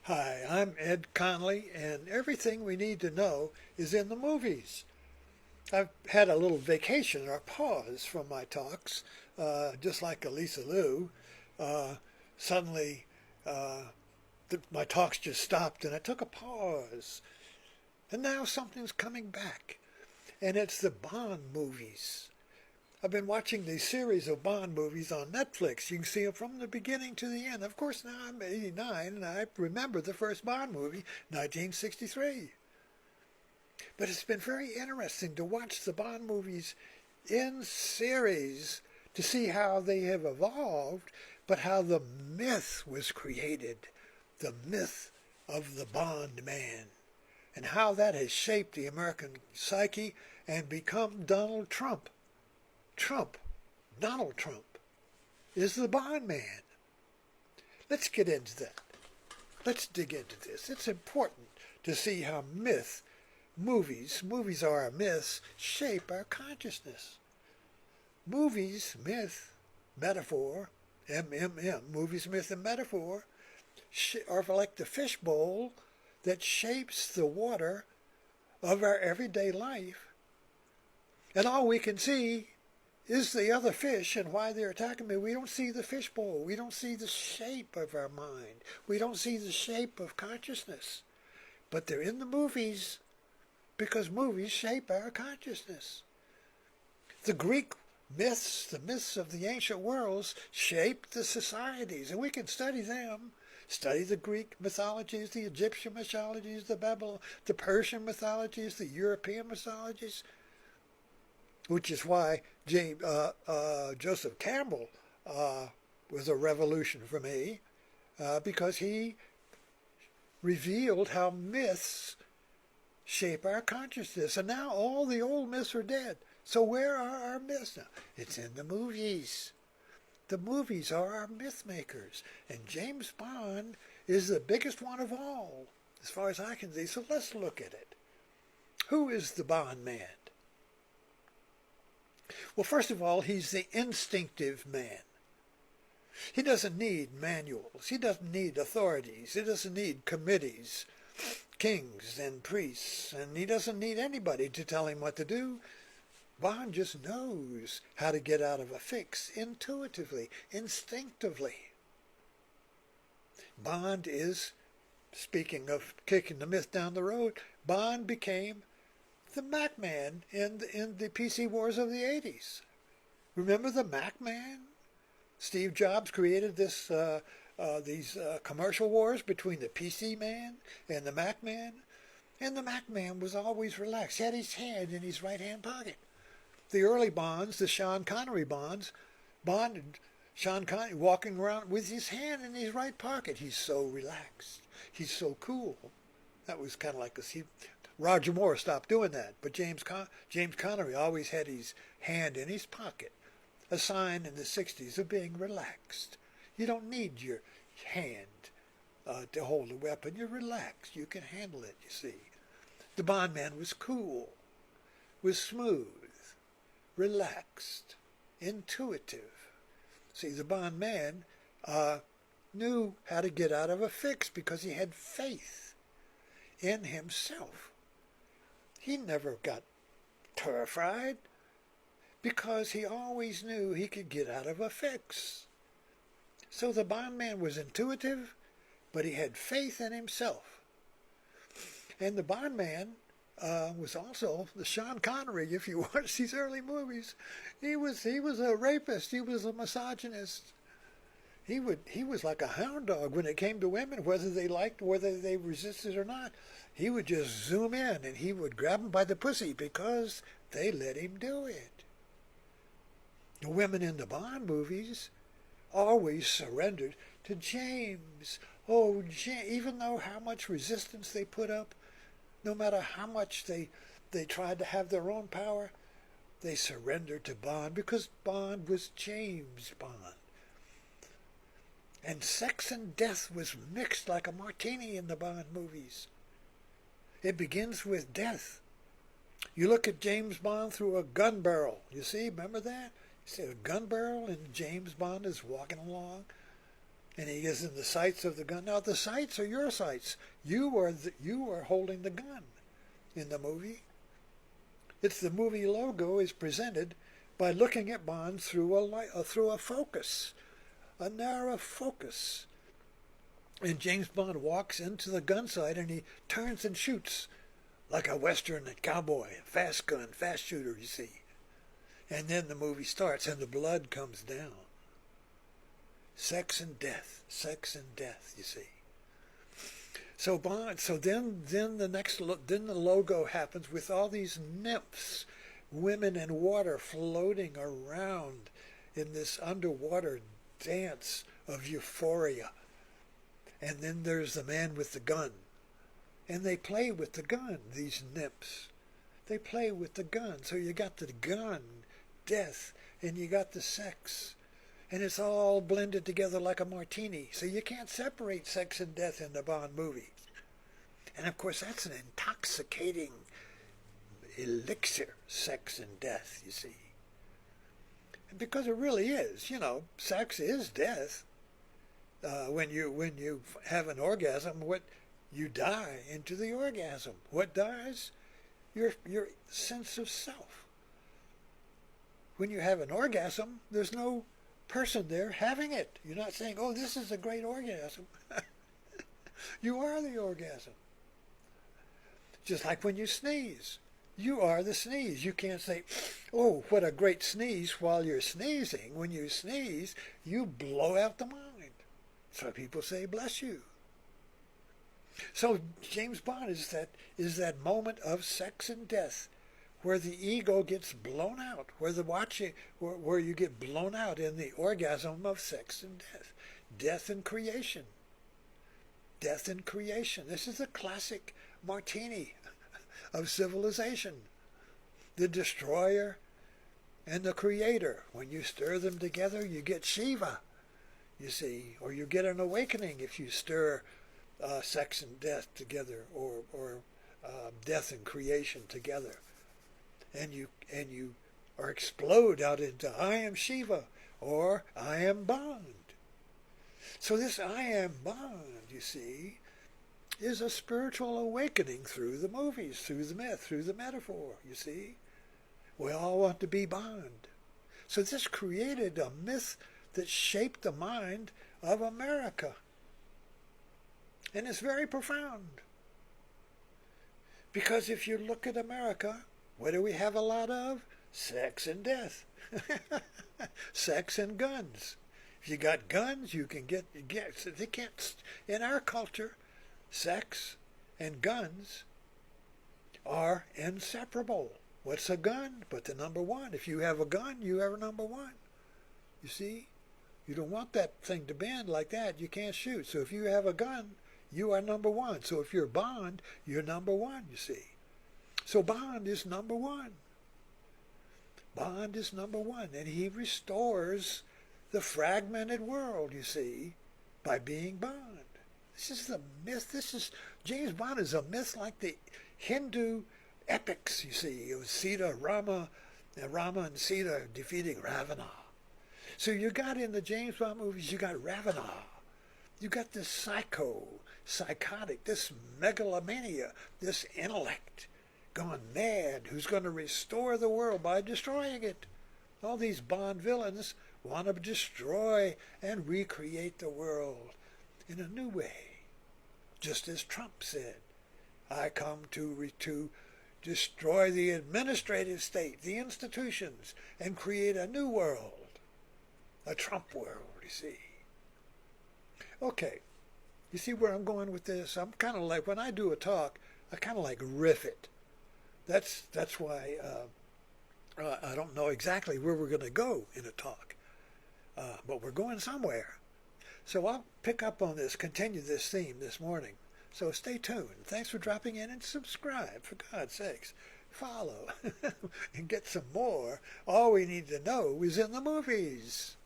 Hi, I'm Ed Conley, and everything we need to know is in the movies. I've had a little vacation or pause from my talks, just like Elisa Liu. Uh, Suddenly, uh, my talks just stopped, and I took a pause. And now something's coming back, and it's the Bond movies. I've been watching these series of Bond movies on Netflix. You can see them from the beginning to the end. Of course, now I'm 89 and I remember the first Bond movie, 1963. But it's been very interesting to watch the Bond movies in series to see how they have evolved, but how the myth was created, the myth of the Bond man, and how that has shaped the American psyche and become Donald Trump. Donald Trump, is the Bond man. Let's get into that. Let's dig into this. It's important to see how movies are our myths, shape our consciousness. Movies, myth, metaphor, MMM, movies, myth, and metaphor, are like the fishbowl that shapes the water of our everyday life. And all we can see is the other fish and why they're attacking me. We don't see the fishbowl. We don't see the shape of our mind. We don't see the shape of consciousness. But they're in the movies because movies shape our consciousness. The Greek myths, the myths of the ancient worlds, shaped the societies, and we can study them. Study the Greek mythologies, the Egyptian mythologies, the Persian mythologies, the European mythologies, which is why Joseph Campbell was a revolution for me, because he revealed how myths shape our consciousness. And now all the old myths are dead. So where are our myths now? It's in the movies. The movies are our myth makers. And James Bond is the biggest one of all, as far as I can see. So let's look at it. Who is the Bond man? Well, first of all, he's the instinctive man. He doesn't need manuals. He doesn't need authorities. He doesn't need committees, kings and priests, and he doesn't need anybody to tell him what to do. Bond just knows how to get out of a fix intuitively, instinctively. Bond is, speaking of kicking the myth down the road, Bond became the Mac Man in the PC wars of the 80s. Remember the Mac Man? Steve Jobs created these commercial wars between the PC man and the Mac Man. And the Mac Man was always relaxed. He had his hand in his right-hand pocket. The early Bonds, the Sean Connery Bonds, Bond and Sean Connery walking around with his hand in his right pocket. He's so relaxed. He's so cool. That was kind of like Roger Moore stopped doing that, but James Connery always had his hand in his pocket, a sign in the 60s of being relaxed. You don't need your hand to hold a weapon. You're relaxed. You can handle it, you see. The Bond man was cool, was smooth, relaxed, intuitive. See, the Bond man knew how to get out of a fix because he had faith in himself. He never got terrified because he always knew he could get out of a fix. So the Bond man was intuitive, but he had faith in himself. And the Bond man was also the Sean Connery. If you watch these early movies, he was a rapist. He was a misogynist. He was like a hound dog when it came to women, whether they resisted or not. He would just zoom in and he would grab them by the pussy because they let him do it. The women in the Bond movies always surrendered to James. Oh, even though how much resistance they put up, no matter how much they tried to have their own power, they surrendered to Bond because Bond was James Bond. And sex and death was mixed like a martini in the Bond movies. It begins with death. You look at James Bond through a gun barrel. You see, remember that? You see a gun barrel and James Bond is walking along. And he gives him the sights of the gun. Now the sights are your sights. You are holding the gun in the movie. It's the movie logo is presented by looking at Bond through a focus, a narrow focus. And James Bond walks into the gun sight and he turns and shoots like a Western cowboy, fast gun, fast shooter, you see. And then the movie starts and the blood comes down. Sex and death, you see. So then the logo happens with all these nymphs, women in water floating around in this underwater dance of euphoria. And then there's the man with the gun. And they play with the gun, these nymphs. They play with the gun. So you got the gun, death, and you got the sex. And it's all blended together like a martini. So you can't separate sex and death in the Bond movies. And of course, that's an intoxicating elixir, sex and death, you see. And because it really is, sex is death. When you have an orgasm, you die into the orgasm. What dies? Your sense of self. When you have an orgasm, there's no person there having it. You're not saying, "Oh, this is a great orgasm." You are the orgasm. Just like when you sneeze. You are the sneeze. You can't say, "Oh, what a great sneeze," while you're sneezing. When you sneeze, you blow out the mind. So people say, "Bless you." So James Bond is that moment of sex and death, where the ego gets blown out, where you get blown out in the orgasm of sex and death, death and creation, death and creation. This is the classic martini of civilization, the destroyer and the creator. When you stir them together, you get Shiva, you see, or you get an awakening if you stir sex and death together, or death and creation together. And you or explode out into "I am Shiva" or "I am Bond." So this "I am Bond," you see, is a spiritual awakening through the movies, through the myth, through the metaphor, you see. We all want to be Bond. So this created a myth that shaped the mind of America. And it's very profound. Because if you look at America, what do we have a lot of? Sex and death. Sex and guns. If you got guns, you can get. They can't. In our culture, sex and guns are inseparable. What's a gun but the number one? If you have a gun, you have a number one. You see? You don't want that thing to bend like that. You can't shoot. So if you have a gun, you are number one. So if you're Bond, you're number one, you see. So Bond is number one. Bond is number one. And he restores the fragmented world, you see, by being Bond. This is the myth. James Bond is a myth like the Hindu epics, you see. It was Sita, Rama and Sita defeating Ravana. So you got in the James Bond movies, you got Ravana. You got this psychotic, this megalomania, this intellect gone mad who's going to restore the world by destroying it. All these Bond villains want to destroy and recreate the world in a new way. Just as Trump said, "I come to destroy the administrative state, the institutions, and create a new world." A Trump world, you see. Okay, you see where I'm going with this? I'm kind of like, when I do a talk, I kind of like riff it. That's why I don't know exactly where we're going to go in a talk, but we're going somewhere. So I'll pick up on this, continue this theme this morning. So stay tuned. Thanks for dropping in and subscribe, for God's sakes. Follow and get some more. All we need to know is in the movies.